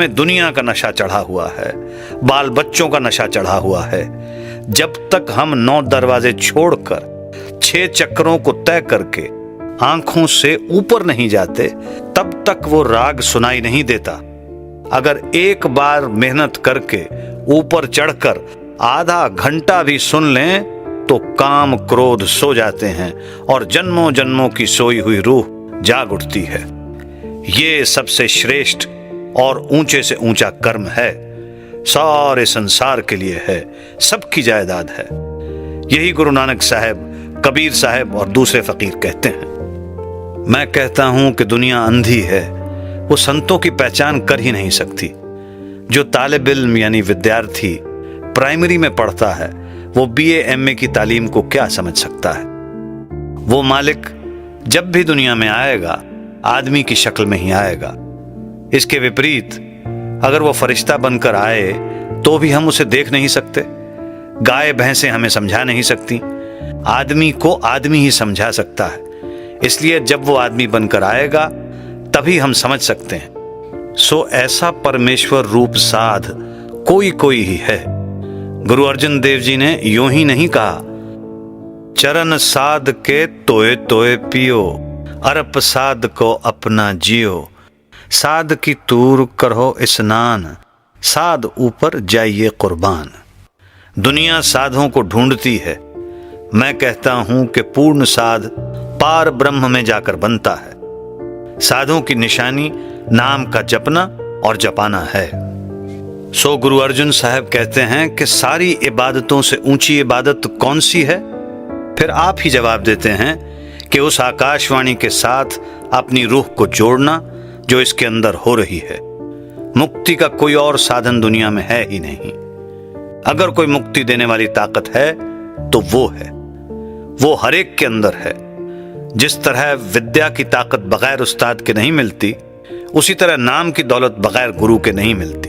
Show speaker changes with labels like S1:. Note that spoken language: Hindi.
S1: में दुनिया का नशा चढ़ा हुआ है, बाल बच्चों का नशा चढ़ा हुआ है। जब तक हम 9 दरवाजे छोड़कर 6 चक्रों को तय करके आंखों से ऊपर नहीं जाते, तब तक वो राग सुनाई नहीं देता। अगर एक बार मेहनत करके ऊपर चढ़कर आधा घंटा भी सुन लें तो काम क्रोध सो जाते हैं और जन्मों जन्मों की सोई हुई रूह जाग उठती है। ये सबसे श्रेष्ठ और ऊंचे से ऊंचा कर्म है, सारे संसार के लिए है, सबकी जायदाद है। यही गुरु नानक साहब, कबीर साहब और दूसरे फकीर कहते हैं। मैं कहता हूं कि दुनिया अंधी है, वो संतों की पहचान कर ही नहीं सकती। जो तालिब इल्म यानी विद्यार्थी प्राइमरी में पढ़ता है, वो बीए एमए की तालीम को क्या समझ सकता है। वो मालिक जब भी दुनिया में आएगा आदमी की शक्ल में ही आएगा। इसके विपरीत अगर वो फरिश्ता बनकर आए तो भी हम उसे देख नहीं सकते। गाय भैंसें हमें समझा नहीं सकती, आदमी को आदमी ही समझा सकता है। इसलिए जब वो आदमी बनकर आएगा तभी हम समझ सकते हैं। सो ऐसा परमेश्वर रूप साध कोई कोई ही है। गुरु अर्जन देव जी ने यूं ही नहीं कहा, चरण साध के तोए तोए पियो, अरप साध को अपना जियो, साध की तूर करो स्नान, साध ऊपर जाइए कुर्बान। दुनिया साधों को ढूंढती है, मैं कहता हूं कि पूर्ण साध पार ब्रह्म में जाकर बनता है। साधुओं की निशानी नाम का जपना और जपाना है। सो गुरु अर्जुन साहब कहते हैं कि सारी इबादतों से ऊंची इबादत कौन सी है? फिर आप ही जवाब देते हैं कि उस आकाशवाणी के साथ अपनी रूह को जोड़ना जो इसके अंदर हो रही है। मुक्ति का कोई और साधन दुनिया में है ही नहीं। अगर कोई मुक्ति देने वाली ताकत है तो वो है, वो हर एक के अंदर है। जिस तरह विद्या की ताकत बगैर उस्ताद के नहीं मिलती, उसी तरह नाम की दौलत बगैर गुरु के नहीं मिलती।